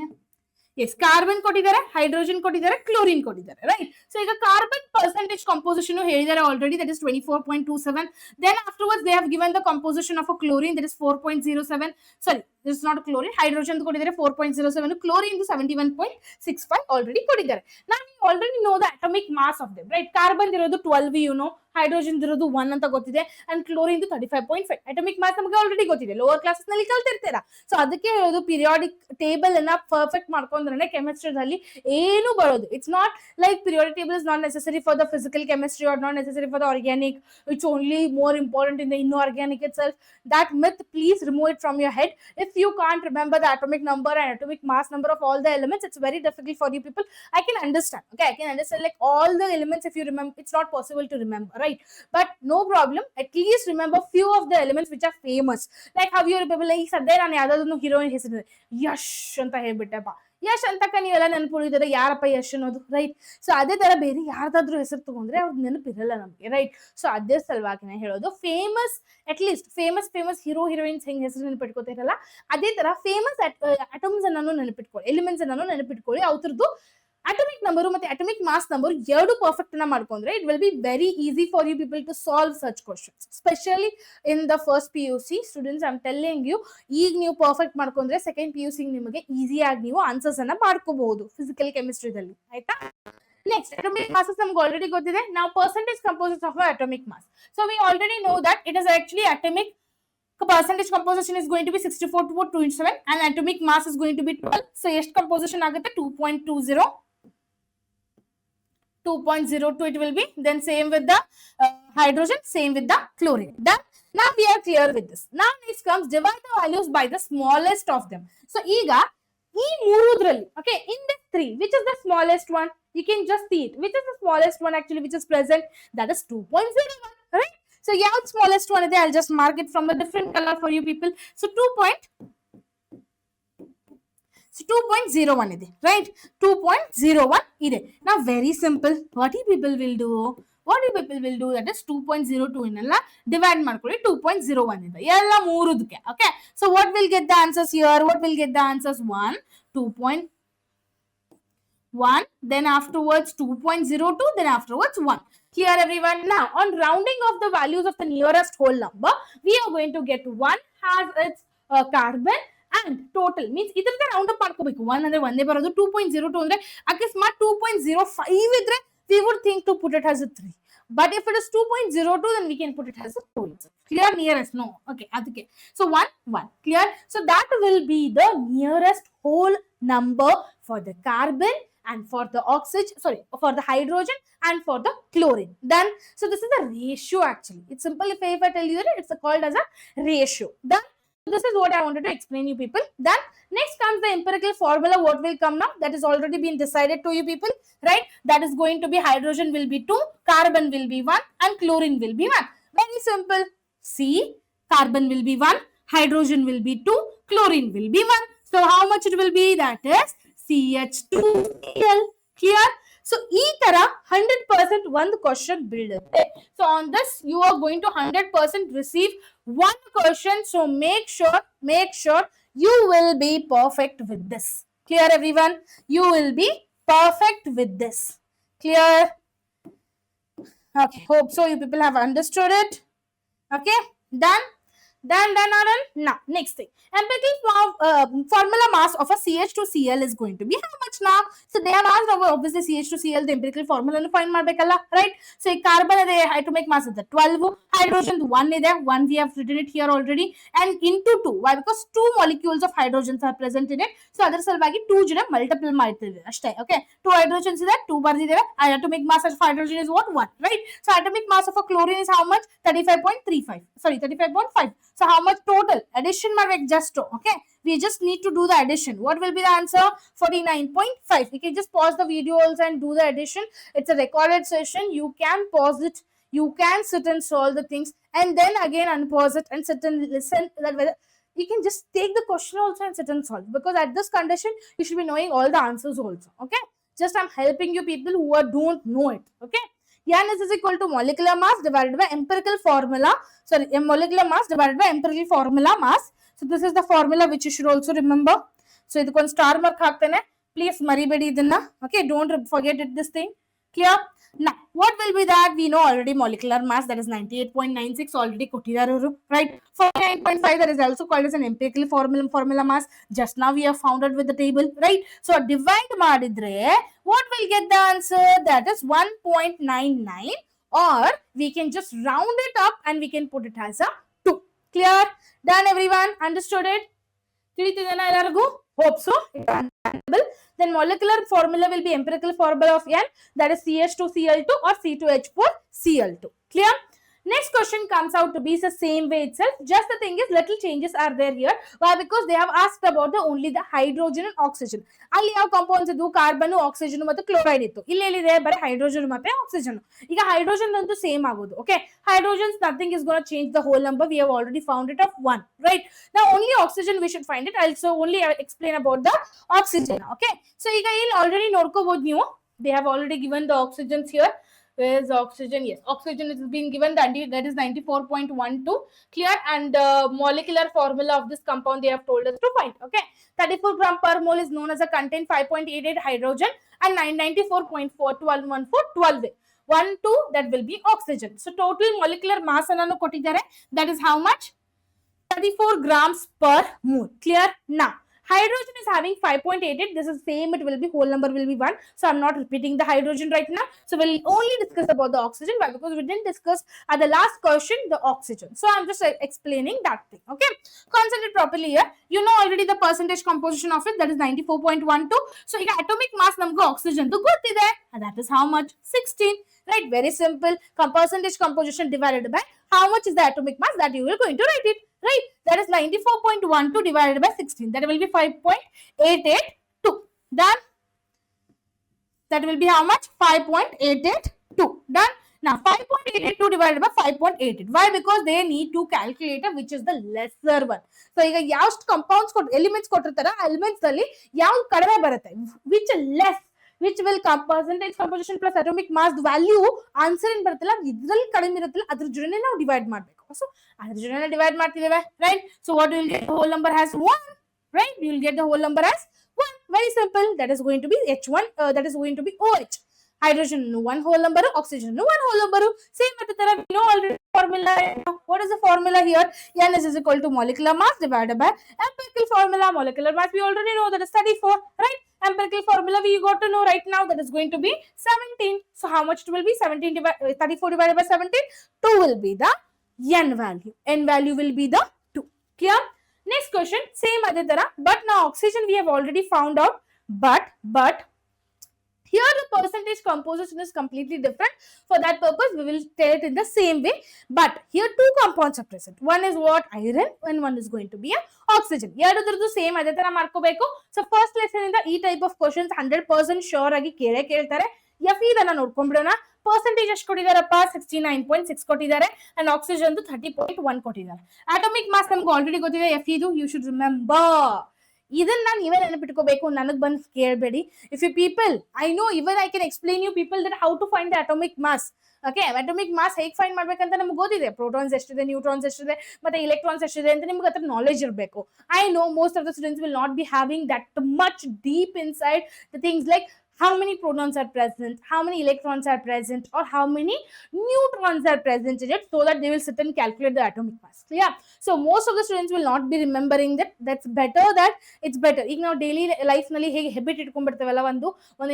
Yes, carbon ಕೊಟ್ಟಿದ್ದಾರೆ, hydrogen ಕೊಟ್ಟಿದ್ದಾರೆ, chlorine ಕೊಟ್ಟಿದ್ದಾರೆ, right? So ಈಗ carbon percentage composition ಹೇಳಿದ್ದಾರೆ already, that is 24.27. Then afterwards they have given the composition of a chlorine, that is 4.07. Sorry, this is not a chlorine. hydrogen ಕೊಟ್ಟಿದ್ದಾರೆ 4.07, chlorine 71.65 already ಕೊಟ್ಟಿದ್ದಾರೆ. Now we already know the atomic mass of them, right? carbon ಇರೋದು 12, you know, hydrogen ಇರೋದು 1 ಅಂತ ಗೊತ್ತಿದೆ, and chlorine 35.5. atomic mass ನಮಗೆ already ಗೊತ್ತಿದೆ, lower classes ನಲ್ಲಿ ಕಲ್ತಿರ್ತೀರಾ. So ಅದಕ್ಕೆ ಹೇಳೋದು periodic table ಅನ್ನ ಪರ್ಫೆಕ್ಟ್ ಮಾಡ್ಕೊಂಡ್ರೆ ಕೆಮಿಸ್ಟ್ರಿದಲ್ಲಿ ಏನು ಬರೋದು. It's not like periodic table is not necessary for the physical chemistry or not necessary for the organic. It's only more important in the inorganic itself. That myth, please remove it from your head. If you can't remember the atomic number and atomic mass number of all the elements, it's very difficult for you people. I can understand. Okay, I can understand, like all the elements, if you remember, it's not possible to remember, right? But no problem, at least remember few of the elements which are famous. Like how you remember, like sadde ನಾನು ಯಾವ್ದಾದ್ರು heroine ಹೆಸರು ಯಶ್ ಅಂತ ಹೇಳ್ಬಿಟ್ಟೆಪ್ಪ, ಯಶ್ ಅಂತಕ ನೀವೆಲ್ಲ ನೆನಪುಳಿದ್ರೆ ಯಾರಪ್ಪ ಯಶ್ ಅನ್ನೋದು, right? So ಅದೇ ತರ ಬೇರೆ ಯಾರ್ದಾದ್ರೂ ಹೆಸರು ತಗೊಂಡ್ರೆ ಅವ್ರ ನೆನಪಿರಲ್ಲ ನಮ್ಗೆ, ರೈಟ್? ಸೊ ಅದೇ ಸಲುವಾಗಿ ಹೇಳೋದು, famous at least famous hero heroines ಹೆಂಗ್ ಹೆಸರು ನೆನಪಿಟ್ಕೋತಿರಲ್ಲ, ಅದೇ ತರ ಫೇಮಸ್ ಅಟಮ್ಸ್ ಅನ್ನು ನೆನಪಿಟ್ಕೊಳ್ಳಿ, ಎಲಿಮೆಂಟ್ಸ್ ಅನ್ನು ನೆನಪಿಟ್ಕೊಳ್ಳಿ. ಅವ್ರದ್ದು atomic number ಮತ್ತೆ atomic mass number ಎರಡು ಪರ್ಫೆಕ್ಟ್ ನ ಮಾಡ್ಕೊಂಡ್ರೆ it will be very easy for you people to solve such questions, especially in the first PUC students. I'm telling you, ಈಗ ನೀವು ಪರ್ಫೆಕ್ಟ್ ಮಾಡ್ಕೊಂಡ್ರೆ ಸೆಕೆಂಡ್ PUC ನಿಮಗೆ ಈಸಿ ಆಗಿ ನೀವು ಆನ್ಸರ್ಸ್ ಅನ್ನ ಮಾಡ್ಕೋಬಹುದು ಫಿಸಿಕಲ್ ಕೆಮಿಸ್ಟ್ರಿದಲ್ಲಿ, ಆಯ್ತಾ? Next, atomic masses ನಮ್ಗೆ ಆಲ್ರೆಡಿ ಗೊತ್ತಿದೆ. Now percentage composition of atomic mass. So we already know that it is actually atomic percentage composition is going to be 64 to 27 and atomic mass is going to be 12. So ಎಷ್ಟು composition ಆಗುತ್ತೆ? 2.20. 2.02 it will be. Then same with the hydrogen, same with the chlorine. Done. Now we are clear with this. Now next comes divide the values by the smallest of them. So ಈಗ ಈ ಮೂರರಲ್ಲಿ, okay, in this three, which is the smallest one? You can just see it. Which is the smallest one actually which is present? That is 2.01, right? So yeah, the smallest one is there. I'll just mark it from a different color for you people. So 2.01. So 2.01 ಇದೆ, right? 2.01 ಇದೆ. Now very simple. What you people will do? That is 2.02 ಇನ್ನೆಲ್ಲ divide ಮಾಡ್ಕೊಳ್ಳಿ 2.01 ಇದೆ ಎಲ್ಲ ಮೂರುದಕ್ಕೆ. Okay, so what will get the answers here? What will get the answers? 1, 2.1, then afterwards 2.02, then afterwards 1. Clear everyone? Now on rounding of the values of the nearest whole number, we are going to get 1 has its carbon and total means ಇದನ್ನ round up ಮಾಡ್ಕೋಬೇಕು. 1 ಅಂದ್ರೆ ಒಂದೇ ಬರೋದು, 2.02 ಅಂದ್ರೆ ಅಕಸ್ಮಾತ್ 2.05 ಇದ್ರೆ we would think to put it as a 3, but if it is 2.02 then we can put it as a 2. Clear? Nearest? No. Okay, adike. So 1. Clear? So that will be the nearest whole number for the carbon and for the oxygen, for the hydrogen and for the chlorine. Done. So this is a ratio actually. It's simple. If I tell you that it's called as a ratio. Done. So this is what I wanted to explain you people. Then next comes the empirical formula. What will come now? That is already been decided to you people, right? That is going to be hydrogen will be 2, carbon will be 1 and chlorine will be 1. Very simple. See, carbon will be 1, hydrogen will be 2, chlorine will be 1. So how much it will be? That is CH2Cl. Clear? So ಈ ತರ 100% ಒಂದು question ಬೀಳುತ್ತೆ. So on this you are going to 100% receive one question. So make sure you will be perfect with this. Clear everyone? You will be perfect with this. Clear? Okay, hope so you people have understood it. Okay, done. Now next thing, empirical formula mass of a CH2Cl is going to be how much now? So they have asked obviously CH2Cl the empirical formula nu find ಮಾಡಬೇಕಲ್ಲ, right? So ಈ carbon ಇದೆ atomic mass ಇದೆ 12, hydrogen 1 ಇದೆ 1, we have written it here already, and into 2. Why? Because 2 molecules of hydrogens are present in it. So ಅದರ ಸಲುವಾಗಿ 2 ಜನ multiple ಮಾಡ್ತಿದ್ದೀವಿ ಅಷ್ಟೇ. Okay, 2 hydrogens ಇದೆ 2 ಬರ್ದಿದ್ದೇವೆ. Atomic mass of hydrogen is what? 1, right? So atomic mass of a chlorine is how much? 35.5. So how much total? Addition mark just to. Okay, we just need to do the addition. What will be the answer? 49.5. You can just pause the video also and do the addition. It's a recorded session. You can pause it. You can sit and solve the things and then again unpause it and sit and listen. You can just take the question also and sit and solve, because at this condition you should be knowing all the answers also. Okay, just I'm helping you people who don't know it. Okay, N is equal to molecular mass divided by empirical formula. Molecular mass divided by empirical formula mass. So this is the formula which you should also remember. So idukon star mark haktene. Please maribedi idinna. Okay, don't forget it, this thing. Clear? Now, what will be that? We know already molecular mass, that is 98.96 already kottidare, right? 49.5 that is also called as an empirical formula mass. Just now we have found out with the table, right? So divide madidre, what will get the answer? That is 1.99, or we can just round it up and we can put it as a 2. Clear? Done everyone? Understood it? Hope so. Then molecular formula will be empirical formula of N, that is CH2Cl2 or C2H4Cl2. Clear? Next question comes out to be the same way itself. Just the thing is, little changes are there here. Why? Because they have asked about only the hydrogen and oxygen. ಅಲ್ಲಿ ಯಾವ compounds ಇದ್ದು? Carbon, oxygen ಮತ್ತು chloride ಇತ್ತು. ಇಲ್ಲಿ ಬರೀ hydrogen ಮತ್ತೆ oxygen. ಈಗ hydrogen ಅಂತೂ ಸೇಮ್ ಆಗೋದು. Okay, hydrogens nothing is going to change the whole number. We have already found it of 1, right? Now only oxygen we should find it. Also only explain about the oxygen. Okay, so ಈಗ ಇಲ್ಲಿ already ನೋಡ್ಕೋಬಹುದು ನೀವು. They have already given the oxygens here. Where is oxygen? Yes, oxygen is being given, that is 94.12. Clear? And molecular formula of this compound they have told us to find. Okay, 34 gram per mole is known as a contain 5.88 hydrogen and 994.412 that will be oxygen. So total molecular mass ananu kottidare, that is how much? 34 grams per mole. Clear? Now hydrogen is having 5.88. This is same, it will be whole number will be 1. So I'm not repeating the hydrogen right now. So we'll only discuss about the oxygen. Why? Because we didn't discuss at the last question the oxygen. So I'm just explaining that thing. Okay, concentrate properly here. You know already the percentage composition of it, that is 94.12. So atomic mass namgo oxygen to gottide, and that is how much? 16. Right? Very simple. Percentage composition divided by how much is the atomic mass, that you will going to write it. Right? That is 94.12 divided by 16. That will be 5.882. Done? That will be how much? 5.882. Done? Now 5.882 divided by 5.88. Why? Because they need to calculate which is the lesser one. So ಈಗ ಯಾವಷ್ಟು compounds elements ಕೊಟ್ಟಿರ್ತಾರೆ ಆ elements ಅಲ್ಲಿ ಯಾವ್ದು ಕಡಿಮೆ ಬರುತ್ತೆ, which less, which will percentage composition plus atomic mass value answer ಏನ್ ಬರುತ್ತಲ್ಲ ಇದ್ರಲ್ಲಿ ಕಡಿಮೆ ಇರುತ್ತಲ್ಲ ಅದ್ರ ಜೊತೆ ನಾವು ಡಿವೈಡ್ ಮಾಡಬೇಕು. ಸೊ ಅದ್ರ ಜೊತೆ ಡಿವೈಡ್ ಮಾಡ್ತಿದ್ದೇವೆ, right. So what will get, the whole number has 1, right? We will get the whole number as 1. Very simple. That is going to be H1, that is going to be OH. Hydrogen one whole number, oxygen one whole number. Same method, we know already formula. What is the formula here? N is equal to molecular mass divided by empirical formula. Molecular mass we already know, that is 34, right? Empirical formula we got to know right now, that is going to be 17. So how much it will be? 34 divided by 17. 2 will be the N value. N value will be the 2. Clear? Next question, same other tara, but now oxygen we have already found out, but here the percentage composition is completely different. For that purpose we will tell it in the same way, but here two compounds are present. One is what? Iron, and one is going to be a oxygen. ಎರಡರದ್ದು same ಅದೇ ತರ ಮಾಡ್ಕೋಬೇಕು. So first lesson ಇಂದ ಈ type of questions 100% sure ಆಗಿ ಕೇಳ್ತಾರೆ. F ಇದನ್ನ ನೋಡ್ಕೊಂಡ್ಬಿಡೋಣ. Percentage ಎಷ್ಟು ಕೊಟ್ಟಿದಾರಪ್ಪ? 69.6 ಕೊಟ್ಟಿದ್ದಾರೆ. ಅಂಡ್ ಆಕ್ಸಿಜನ್ 30.1 ಕೊಟ್ಟಿದ್ದಾರೆ. ಅಟೋಮಿಕ್ ಮಾಸ್ ನಮ್ಗೆ ಆಲ್ರೆಡಿ ಗೊತ್ತಿದೆ, ಎಫ್ ಇದು ಯು ಶುಡ್ ರಿಮೆಂಬರ್. ಇದನ್ನ ನೀವೇ ನೆನಪಿಟ್ಕೋಬೇಕು, ನನಗ್ ಬಂದು ಕೇಳಬೇಡಿ. If you people, I know even I can explain you people that how to find the atomic mass. Okay, atomic mass ಹೇಗೆ ಫೈಂಡ್ ಮಾಡ್ಬೇಕಂತ ನಮ್ಗೆ ಗೊತ್ತಿದೆ. ಪ್ರೋಟಾನ್ಸ್ ಎಷ್ಟಿದೆ, ನ್ಯೂಟ್ರಾನ್ಸ್ ಎಷ್ಟಿದೆ, ಮತ್ತೆ ಇಲೆಕ್ಟ್ರಾನ್ಸ್ ಎಷ್ಟಿದೆ ಅಂತ ನಿಮ್ಗೆ ಅದ್ರ ನಾಲೆಜ್ ಇರಬೇಕು. I know most of the students will not be having that much deep inside the things like how many protons are present, how many electrons are present, or how many neutrons are present in it, so that they will sit and calculate the atomic mass. Clear? So most of the students will not be remembering that. That's better that it's better. ಈಗ ನಾವು daily life ನಲ್ಲಿ ಹೇಗೆ ಹೆಬಿಟ್ ಇಟ್ಕೊಂಡ್ಬಿಡ್ತೇವಲ್ಲ, ಒಂದು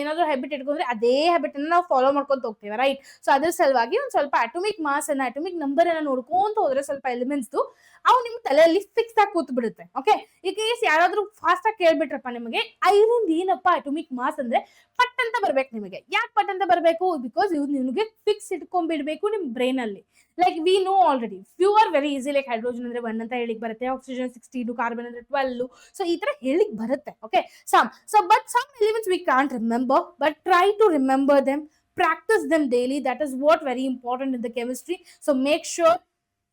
ಏನಾದ್ರು ಹೆಬಿಟ್ ಇಟ್ಕೊಂಡ್ರೆ ಅದೇ ಹೆಬಿಟ್ ಅನ್ನ ನಾವು ಫಾಲೋ ಮಾಡ್ಕೊಂತ ಹೋಗ್ತೇವೆ, ರೈಟ್? ಸೊ ಅದ್ರ ಸಲುವಾಗಿ ಒಂದು ಸ್ವಲ್ಪ ಅಟೋಮಿಕ್ ಮಾಸ್ ಅನ್ನ, ಅಟೋಮಿಕ್ ನಂಬರ್ ಅನ್ನ ನೋಡ್ಕೊಂತ ಹೋದ್ರೆ ಸ್ವಲ್ಪ ಎಲಿಮೆಂಟ್ಸ್ ಅವು ನಿಮ್ ತಲೆಯಲ್ಲಿ ಫಿಕ್ಸ್ ಆಗಿ ಕೂತ್ ಬಿಡುತ್ತೆ. ಓಕೆ, ಈ ಕೇಸ್ ಯಾರಾದ್ರೂ ಫಾಸ್ಟ್ ಆಗಿ ಕೇಳ್ಬಿಟ್ರಪ್ಪ ನಿಮಗೆ ಐರನ್ ಏನಪ್ಪ ಅಟೋಮಿಕ್ ಮಾಸ್ ಅಂದ್ರೆ ಪಟ್ ಅಂತ ಬರ್ಬೇಕು ನಿಮಗೆ. ಯಾಕೆ ಪಟ್ ಅಂತ ಬರ್ಬೇಕು? ಬಿಕಾಸ್ ಇವ್ ನಿಮಗೆ ಫಿಕ್ಸ್ ಇಟ್ಕೊಂಡ್ಬಿಡ್ಬೇಕು ನಿಮ್ ಬ್ರೈನ್ ಅಲ್ಲಿ. Like we know already few are very easy. Like hydrogen ಅಂದ್ರೆ 1 ಅಂತ ಹೇಳಿಕ್ ಬರುತ್ತೆ, ಆಕ್ಸಿಜನ್ 62, ಕಾರ್ಬನ್ ಅಂದ್ರೆ 12. ಸೊ ಈ ತರ ಹೇಳಿಕ್ ಬರುತ್ತೆ. Okay, but some elements we can't remember, but try to remember them, practice them daily. That is what very important in the chemistry. So make sure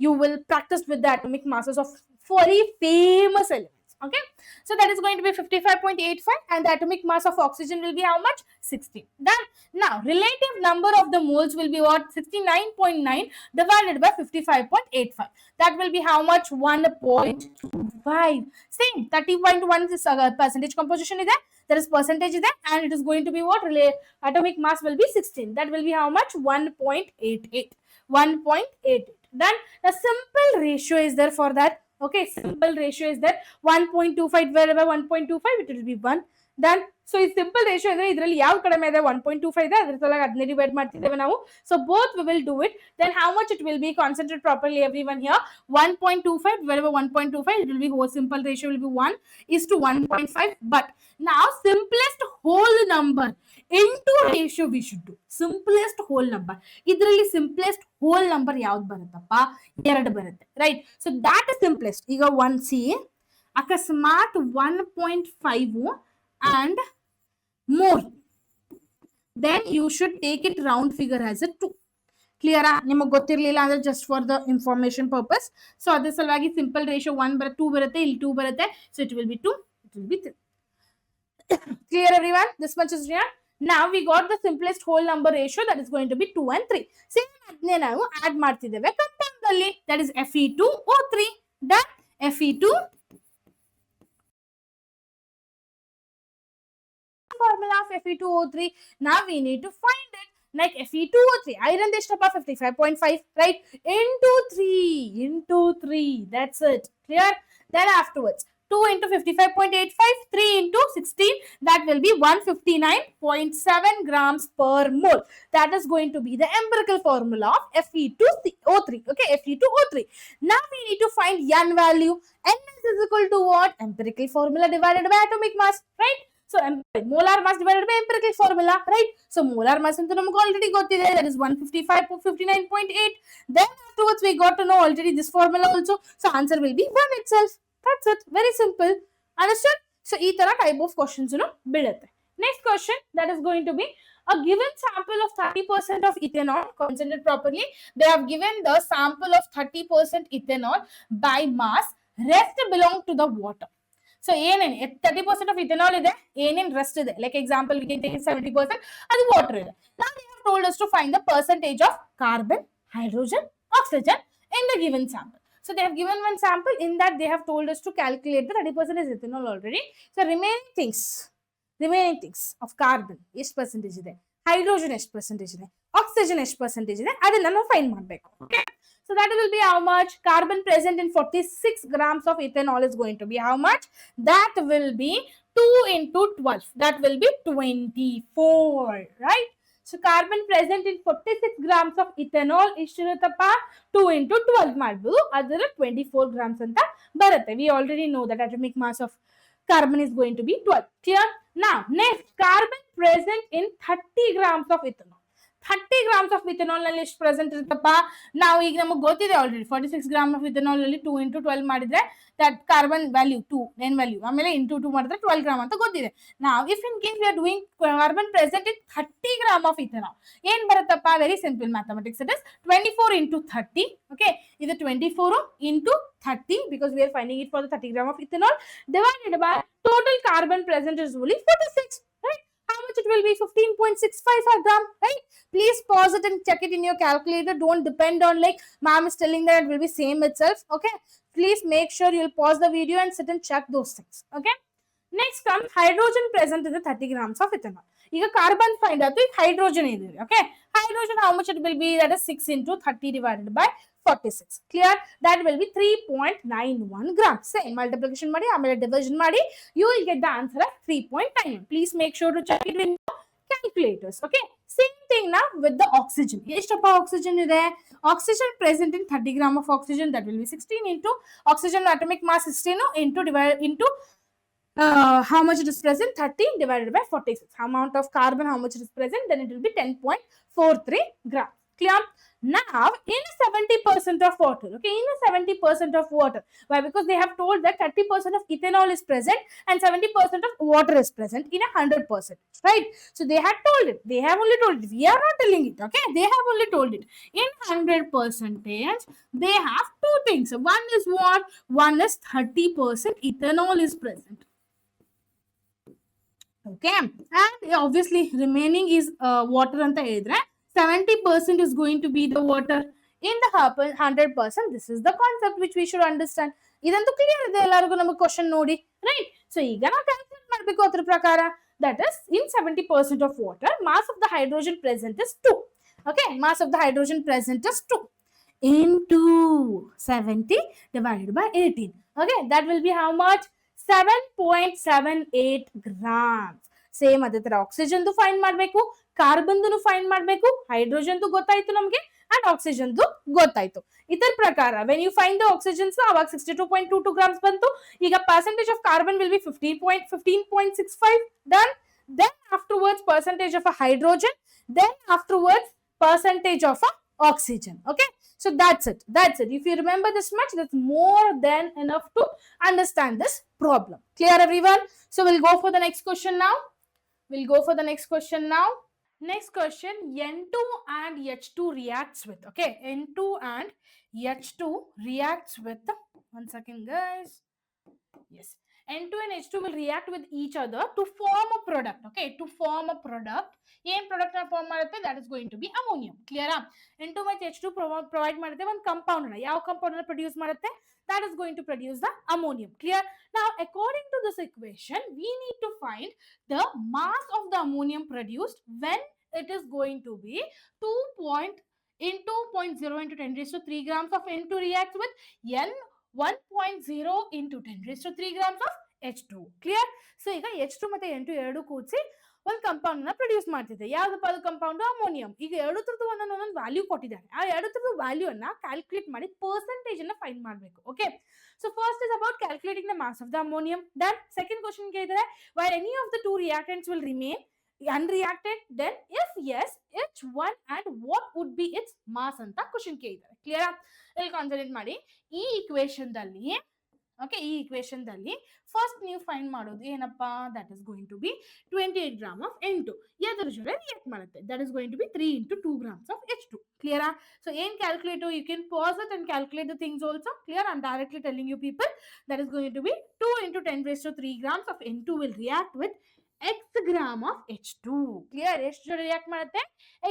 you will practice with the atomic masses of very famous elements. Okay, so that is going to be 55.85, and the atomic mass of oxygen will be how much? 16. Done. Now relative number of the moles will be what? 69.9 divided by 55.85. that will be how much? 1.25. same 30.1 is percentage composition is there, there is percentage is there, and it is going to be what? Atomic mass will be 16. that will be how much? 1.88. 1.88. Done. The simple ratio is there for that. Okay, simple ratio is there. 1.25 divided by 1.25, it will be 1. Done. So ಈ simple ratio ಅಂದ್ರೆ ಇದರಲ್ಲಿ ಯಾವ ಕಡಿಮೆ ಇದೆ? 1.25 ಇದೆ, ಅದ್ರ ಸಲುವಾಗಿ ಅದನ್ನ ಡಿವೈಡ್ ಮಾಡ್ತಿದ್ದೇವೆ ನಾವು. So both we will do it. Then how much it will be? Concentrate properly everyone here. 1.25 divided by 1.25, it will be whole simple ratio will be 1:1.5. but now simplest whole number into ratio we should do. simplest whole number, ಇದರಲ್ಲಿ simplest whole number ಯಾವ್ದು ಬರುತ್ತಪ್ಪ? 2 ಬರುತ್ತೆ, right? So that is simplest. ಈಗ 1C ಅಕಸ್ಮಾತ್ 1.5 and more, then you should take it round figure as a 2. ಕ್ಲಿಯರಾ? ನಿಮಗೆ ಗೊತ್ತಿರಲಿಲ್ಲ ಅಂದ್ರೆ just for the information purpose. So ಅದ್ರ ಸಲುವಾಗಿ ಸಿಂಪಲ್ ರೇಷಿಯೋ 1 ಬರುತ್ತೆ, 2 ಬರುತ್ತೆ, ಇಲ್ಲಿ 2 ಬರುತ್ತೆ. So it will B 2, it will be 3. clear everyone? this much is clear. Now we got the simplest whole number ratio, that is going to be 2 and 3. Same ಅದನ್ನೇ ನಾವು add ಮಾಡ್ತಿದ್ದೇವೆ compound ಅಲ್ಲಿ, that is Fe2O3. done. Fe2 formula of Fe2O3. now we need to find it. like Fe2O3 iron ಎಷ್ಟಪ್ಪ? 55.5, right? into 3, that's it. clear? then afterwards 2 into 55.85, 3 into 16, that will be 159.7 grams per mole. that is going to be the empirical formula of Fe2O3. okay, Fe2O3. now we need to find N value. N is equal to what? empirical formula divided by atomic mass, right? So molar mass divided by empirical formula, right? So molar mass ಅಂತ ನಮಗೆ already ಗೊತ್ತಿದೆ, that is 155.59.8. then afterwards we got to know already this formula also. so answer will be 1 itself. that's it. very simple. understood? so ಈ ತರ type of questions ಬೀಳುತ್ತೆ. next question, that is going to be a given sample of 30% of ethanol, concentrate properly. They have given the sample of 30% ethanol by mass, rest belong to the water. So, 30% of ethanol is rest is. Like example, we can take 70%, and the water is. Now, they have told us to find the percentage of carbon, hydrogen, oxygen in the given sample. So, they have given one sample. In that, they have told us to calculate the 30% is ethanol already. So, remaining things of carbon, ಎಷ್ಟು percentage ಇದೆ, hydrogen ಎಷ್ಟು percentage ಇದೆ, oxygen ಎಷ್ಟು percentage ಇದೆ, ಅದನ್ನ ನಾವು find ಮಾಡಬೇಕು. Okay. So that will be how much carbon present in 46 grams of ethanol is going to be how much? That will be 2 into 12. That will be 24, right? So carbon present in 46 grams of ethanol ishirutappa 2 into 12 ಮಾಡ್ಬೋದು. ಅದರ 24 grams ಅಂತ ಬರುತ್ತೆ. We already know that atomic mass of carbon is going to be 12. Clear? Now, next, carbon present in 30 grams of ethanol. 30 grams of ethanol ನಲ್ಲಿ ಎಷ್ಟು present ಇರುತ್ತಪ್ಪ? ನಾವು ಈಗ ನಮಗೆ ಗೊತ್ತಿದೆ ಆಲ್ರೆಡಿ 46 ಗ್ರಾಮ್ ಆಫ್ ethanol ನಲ್ಲಿ 2 into 12 ಮಾಡಿದ್ರೆ that carbon value 2 n value ಆಮೇಲೆ into 2 ಮಾಡಿದ್ರೆ 12 ಗ್ರಾಮ್ ಅಂತ ಗೊತ್ತಿದೆ. Now if in case we are doing carbon present in 30 gram of ethanol, ಏನ್ ಬರುತ್ತಪ್ಪ? Very simple mathematics. It is 24 into 30. Okay, ಇದು 24 into 30 because we are finding it for the 30 gram of ethanol divided by total carbon present is only 46. Right? How much it will be? 15.65 gram, right? Please pause it and check it in your calculator. Don't depend on like ma'am is telling that it will be same itself. Okay, please make sure you'll pause the video and sit and check those things. Okay, next comes hydrogen present in the 30 grams of ethanol. ಈಗ carbon find out hydrogen ಇದೆ. Okay, hydrogen how much it will be? That is 6 into 30 divided by 46. Clear? That will be 3.91 grams. Same multiplication ಮಾಡಿ ಆಮೇಲೆ division ಮಾಡಿ you will get the answer at 3.91. Please make sure to check it in calculators. Okay, same thing now with the oxygen. ಎಷ್ಟಪ್ಪ oxygen ಇದೆ? Oxygen present in 30 gram of oxygen, that will be 16 into oxygen atomic mass 16 into how much it is present? 30 divided by 46. Amount of carbon, how much it is present? Then it will be 10.43 grams. Clear? Now, in 70% of water, okay, in 70% of water. Why? Because they have told that 30% of ethanol is present and 70% of water is present in 100%, right? So, they had told it. They have only told it. We are not telling it, okay? They have only told it. In 100%, they have two things. One is what? One is 30% ethanol is present. Okay, and obviously remaining is water anta helidre 70% is going to be the water in the 100%. This is the concept which we should understand. idantu clear ide ellarigu namak question nodi, right? So iga na calculate ಮಾಡಬೇಕು ಅದರ ಪ್ರಕಾರ. That is in 70% of water, mass of the hydrogen present is 2. Okay, mass of the hydrogen present is 2 into 70 divided by 18. Okay, that will be how much? 7.78 grams. Same ಅದೇ ತರ oxygen find ಮಾಡಬೇಕು, carbon find ಮಾಡಬೇಕು, hydrogen ಗೊತ್ತಾಯ್ತು ನಮಗೆ and oxygen ಗೊತ್ತಾಯ್ತು. ಇದರ ಪ್ರಕಾರ when you find the oxygens ಅವಾಗ 62.22 ಗ್ರಾಮ್ಸ್ ಬಂತು. ಈಗ percentage of carbon will be 15.65 done. Then afterwards percentage of a hydrogen, then afterwards percentage of a oxygen. Okay, so that's it. If you remember this much, that's more than enough to understand this problem. Clear everyone? So we'll go for the next question now. Next question, N2 and H2 reacts with. Okay, N2 and H2 reacts with. One second guys. Yes, N2 and H2 will react with each other to form a product. Okay, to form a product. ಏನ್ product ನ form ಮಾಡುತ್ತೆ? That is going to be ammonium. ಕ್ಲಿಯರಾ? N2 ಮತ್ತು H2 provide ಮಾಡುತ್ತೆ ಒಂದು compound ನ. ಯಾವ compound ನ ಪ್ರೊಡ್ಯೂಸ್ ಮಾಡುತ್ತೆ? That is going to produce the ammonium. Clear? Now according to this equation, we need to find the mass of the ammonium produced when it is going to be 2.0 into 10 raised to 3 grams of N2 reacts with N 1.0 into 10 raised to 3 grams of H2. Clear? So ಈಗ H2 ಮತ್ತೆ N2 ಎರಡು ಕೂಡಿಸಿ ಒಂದು compound ನ produce ಮಾಡ್ತಿದೆ. ಯಾವ್ದಪ್ಪ ಅದು compound? Ammonium. ಈಗ ಎರಡು ತರದ್ದು ಒಂದೊಂದು ವ್ಯಾಲ್ಯೂ ಕೊಟ್ಟಿದ್ದಾರೆ. ಆ ಎರಡು ತರದ ವ್ಯಾಲ್ಯೂ ಅನ್ನ ಕ್ಯಾಲ್ಕುಲೇಟ್ ಮಾಡಿ ಪರ್ಸೆಂಟೇಜ್ ಅನ್ನ ಫೈಂಡ್ ಮಾಡಬೇಕು. Okay, so first is about calculating the mass of the ammonium. Then second question ಕೇಳಿದರೆ while any of the two reactants will remain unreacted, then if yes, which one and what would be its mass ಅಂತ question ಕೇಳಿದ್ದಾರೆ. Clear? ಇಲ್ಲಿ concentrate ಮಾಡಿ. ಈ equation ದಲ್ಲಿ okay, ಈ equation ದಲ್ಲಿ first ನೀವು ಫೈಂಡ್ ಮಾಡೋದು ಏನಪ್ಪಾ, that is going to be 28 gram of N2 ಎದ್ರ ಜೊತೆ ರಿಯಾಕ್ಟ್ ಮಾಡುತ್ತೆ, that is going to be 3 into 2 grams of H2. ಕ್ಲಿಯರಾ? ಸೊ ಏನ್ calculate, you can pass it and calculate the things also. Clear? I am directly telling you people that is going to be 2 into 10 raised to 3 grams of N2 will react with x gram of H2. Clear? ಎಷ್ಟು ಜೊತೆ react ಮಾಡುತ್ತೆ?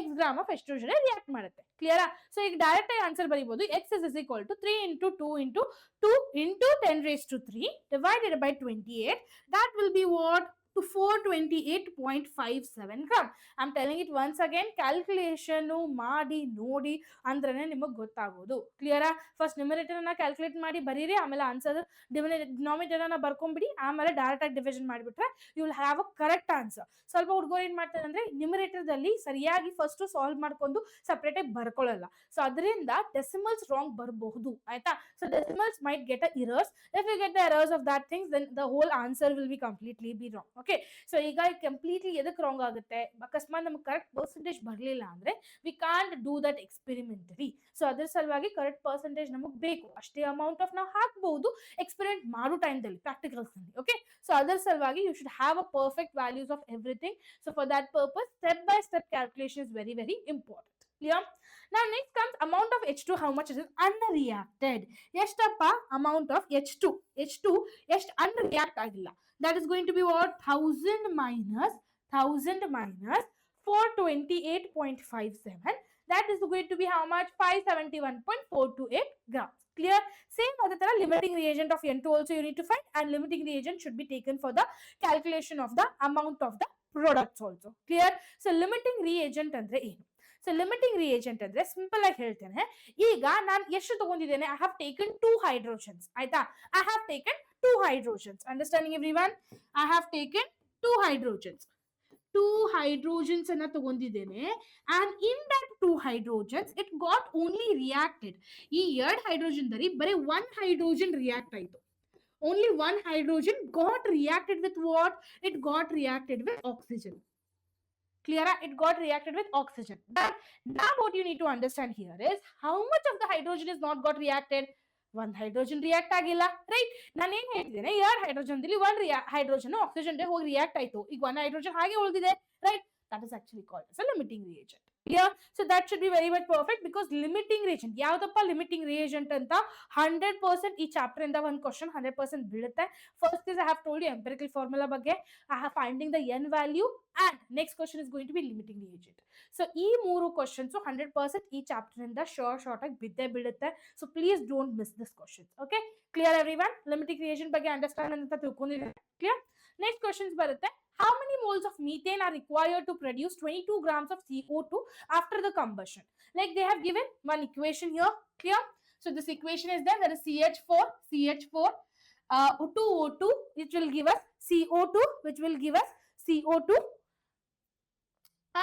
x gram of H2 ಜೊತೆ react ಮಾಡುತ್ತೆ. ಕ್ಲಿಯರಾ? So ಈಗ direct ಆಗಿ answer ಬರೀಬಹುದು, x is equal to 3 into 2 into 2 into 10 raised to 3 divided by 28. That will be what? To 428.57 gram. I'm telling it once again, calculation ಮಾಡಿ ನೋಡಿ ಅಂದ್ರೇನೆ ನಿಮಗೆ ಗೊತ್ತಾಗೋದು. ಕ್ಲಿಯರಾ? ಫಸ್ಟ್ ನ್ಯೂಮರೇಟರ್ ಅನ್ನ ಕ್ಯಾಲ್ಕುಲೇಟ್ ಮಾಡಿ ಬರೀರಿ, ಆಮೇಲೆ ಆನ್ಸರ್ ಡಿನಾಮಿನೇಟರ್ ಅನ್ನ ಬರ್ಕೊಂಡ್ಬಿಡಿ, ಆಮೇಲೆ ಡೈರೆಕ್ಟ್ ಆಗಿ ಡಿವಿಷನ್ ಮಾಡಿಬಿಟ್ರೆ you will have a correct answer. ಸ್ವಲ್ಪ ಹುಡುಗರು ಏನ್ ಮಾಡ್ತಾರೆ ಅಂದ್ರೆ ನ್ಯೂಮರೇಟರ್ ದಲ್ಲಿ ಸರಿಯಾಗಿ ಫಸ್ಟ್ ಸಾಲ್ವ್ ಮಾಡ್ಕೊಂಡು ಸಪರೇಟ್ ಆಗಿ ಬರ್ಕೊಳ್ಳಲ್ಲ. ಸೊ ಅದರಿಂದ ಡೆಸಿಮಲ್ಸ್ ರಾಂಗ್ ಬರಬಹುದು, ಆಯ್ತಾ? So decimals might get a errors. If you get the errors of that things then the whole answer will be completely be wrong. Okay, so ಈಗ completely ಎದಕ್ಕೆ wrong ಆಗುತ್ತೆ, ಅಕಸ್ಮಾತ್ ನಮ್ಗೆ ಕರೆಕ್ಟ್ ಪರ್ಸೆಂಟೇಜ್ ಬರಲಿಲ್ಲ ಅಂದ್ರೆ we can't do that experimentally. So ಅದ್ರ ಸಲುವಾಗಿ correct percentage ನಮಗೆ ಬೇಕು, ಅಷ್ಟೇ ಅಮೌಂಟ್ ಆಫ್ ನಾವು ಹಾಕಬಹುದು ಎಕ್ಸ್ಪೆರಿಮೆಂಟ್ ಮಾಡೋ ಟೈಮ್ದಲ್ಲಿ ಪ್ರಾಕ್ಟಿಕಲ್ಸ್ ನಲ್ಲಿ. ಓಕೆ, ಸೊ ಅದರ ಸಲುವಾಗಿ you should have a perfect values of everything. So for that purpose step by step calculation is very very important. Clear? Now next comes amount of H2, how much is it unreacted. ಎಷ್ಟಪ್ಪ amount of H2 ಎಷ್ಟು unreact ಆಗಿಲ್ಲ, that is going to be what? 1000 minus 428.57. that is going to be how much? 571.428 grams. Clear? Same other ತರ limiting reagent of N2 also you need to find, and limiting reagent should be taken for the calculation of the amount of the products also. Clear? So limiting reagent ಅಂದ್ರೆ ಏನು? So limiting reagent ಅಂದ್ರೆ simple ಆಗಿ ಹೇಳ್ತೇನೆ, ಈಗ ನಾನು ಎಷ್ಟು ತಗೊಂಡಿದ್ದೇನೆ, I have taken 2 hydrogens, ಆಯ್ತಾ? I have taken 2 hydrogens. Understanding everyone? I have taken 2 hydrogens ಅನ್ನ ತಗೊಂಡಿದ್ದೇನೆ, and in that 2 hydrogens it got only reacted. ಈ 2 hydrogen ದಲ್ಲಿ ಬರೀ 1 hydrogen ರಿಯಾಕ್ಟ್ ಆಯ್ತು. Only 1 hydrogen got reacted with what? It got reacted with oxygen. Clear? It got reacted with oxygen. But now what you need to understand here is how much of the hydrogen is not got reacted? 1 hydrogen react ಆಗಿಲ್ಲ, right? ನಾನು ಏನ್ ಹೇಳ್ತಿದ್ದೇನೆ, 2 hydrogen ದಲ್ಲಿ 1 hydrogen oxygen ಗೆ ಹೋಗಿ react ಆಯ್ತು, ಈಗ 1 hydrogen ಹಾಗೆ ಉಳಿದಿದೆ, right? That is actually called as a limiting reagent. Clear? So that should be very much perfect, because limiting reagent ಯಾವ್ದಪ್ಪ limiting reagent ಅಂತ 100% ಈ ಚಾಪ್ಟರ್ ಇಂದ ಒಂದು ಕ್ವಶನ್ 100% ಬೀಳುತ್ತೆ. First is I have told you empirical formula ಬಗ್ಗೆ, I have finding the n value, and next question is going to be limiting reagent. So ಈ ಮೂರು questions 100% ಈ ಚಾಪ್ಟರ್ ಇಂದ ಶಾರ್ಟ್ ಆಗಿ ಬಿದ್ದೇ ಬೀಳುತ್ತೆ. So please don't miss this questions. Okay, clear everyone? Limiting reagent ಬಗ್ಗೆ understand ಅಂತ ತಿಳ್ಕೊಂಡಿದ್ದೀರಾ? Clear? Next questions ಬರುತ್ತೆ, how many moles of methane are required to produce 22 grams of CO2 after the combustion? Like they have given one equation here. Clear? So this equation is there, that is CH4 2O2, which will give us CO2, which will give us CO2,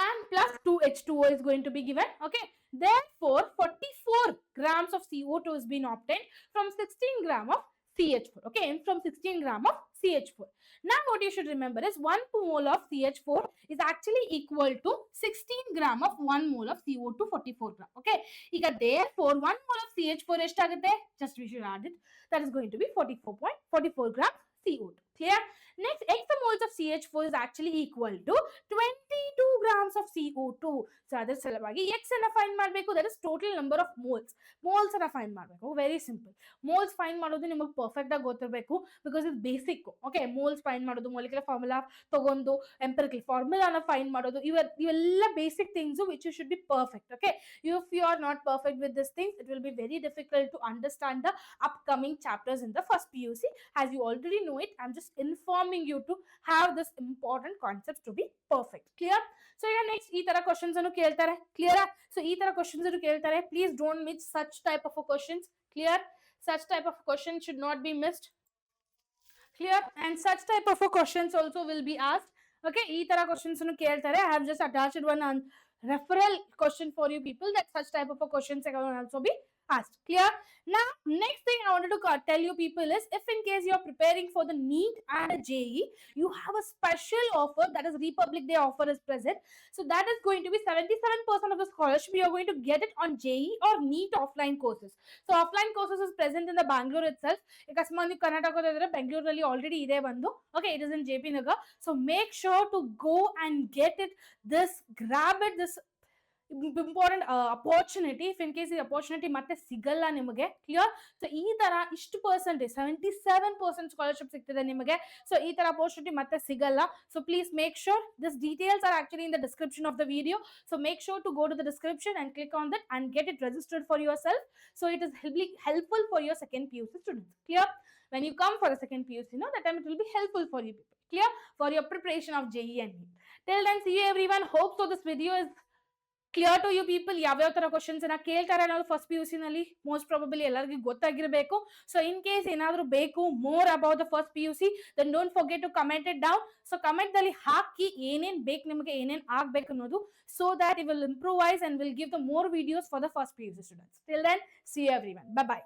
and plus 2H2O is going to be given. Okay, therefore 44 grams of CO2 has been obtained from 16 gram of CH4. Okay, and from 16 gram of CH4. Now what you should remember is 1 mole of CH4 is actually equal to 16 gram of 1 mole of CO2, 44 gram. Okay, therefore 1 mole of CH4 eshtagutte, just we should add it, that is going to be 44.44 gram CO2. Clear? Next, x moles of CH4 is actually equal to 22 grams of CO2. So ಅದರ ಸಲುವಾಗಿ x ಅನ್ನ find ಮಾಡಬೇಕು, that is total number of moles. moles ಅನ್ನ find ಮಾಡಬೇಕು. Very simple. moles find ಮಾಡೋದು ನಿಮಗೆ perfect ಆಗಿ ಗೊತ್ತಿರಬೇಕು, ಬಿಕಾಸ್ ಇದು ಬೇಸಿಕ್. ಓಕೆ, moles ಫೈಂಡ್ ಮಾಡೋದು, ಮೊಲಿಕ್ಯುಲರ್ ಫಾರ್ಮುಲಾ ತಗೊಂಡು ಎಂಪಿರಿಕಲ್ ಫಾರ್ಮುಲಾನ ಫೈಂಡ್ ಮಾಡೋದು, ಇವೆಲ್ಲ basic things which you should be perfect. Okay, if you are not perfect with these things, it will be very difficult to understand the upcoming chapters in the first PUC. As you already know it, I'm just informing you to have this important concepts to be perfect. Clear? So ಈಗ next ಈ ತರ questions ಅನ್ನು ಕೇಳ್ತಾರೆ. Clear? So ಈ ತರ questions ಅನ್ನು ಕೇಳ್ತಾರೆ, please don't miss such type of questions. Clear? such type of questions should not be missed. Clear? And such type of questions also will be asked. Okay, ಈ ತರ questions ಅನ್ನು ಕೇಳ್ತಾರೆ. I have just attached one referral question for you people, that such type of questions can also be asked. Clear? Now next thing I I wanted to tell you people is, if in case you are preparing for the NEET and a JEE, you have a special offer, that is Republic Day offer is present. So that is going to be 77% of the scholarship you are going to get it on JEE or NEET offline courses. So offline courses is present in the Bangalore itself. ಅಕಸ್ಮಾತ್ ನೀವು ಕರ್ನಾಟಕದ ಬೆಂಗಳೂರಲ್ಲಿ already ಇದೆ ಒಂದು. Okay, it is in JP Nagar. So make sure to go and get it. Grab it. This important opportunity. If in case ಈ opportunity ಮತ್ತೆ ಸಿಗಲ್ಲ ನಿಮಗೆ, ಕ್ಲಿಯರ್. ಸೊ ಈ ತರ ಇಷ್ಟು ಪರ್ಸೆಂಟೇಜ್ 77% ಸ್ಕಾಲರ್ಶಿಪ್ ಸಿಗ್ತಿದೆ ನಿಮಗೆ. ಸೊ ಈ ತರ ಅಪರ್ಚುನಿಟಿ ಮತ್ತೆ ಸಿಗಲ್ಲ. So please make sure this details are actually in the description of the video. So make sure to go to the description and click on that and get it registered for yourself. So it is helpful for your second PUC students. Clear? When you come for the second PUC, that time it will be helpful for you people. Clear? For your preparation of JEE and NEET. Till then, see you everyone. Hope so this video is clear to you people. ಯಾವ್ಯಾವ ತರ questions ಕೇಳ್ತಾರೆ ಅನ್ನೋದು first PUC ನಲ್ಲಿ most probably ಎಲ್ಲರಿಗೂ ಗೊತ್ತಾಗಿರ್ಬೇಕು. So in case ಏನಾದ್ರು ಬೇಕು more about the first PUC, then don't forget to comment it down. So comment ದಲ್ಲಿ ಹಾಕಿ ಏನೇನ್ ಬೇಕು ನಿಮಗೆ, ಏನೇನ್ ಆಗ್ಬೇಕು ಅನ್ನೋದು, so that you will improvise and will give the more videos for the first PUC students. Till then, see you everyone. Bye by.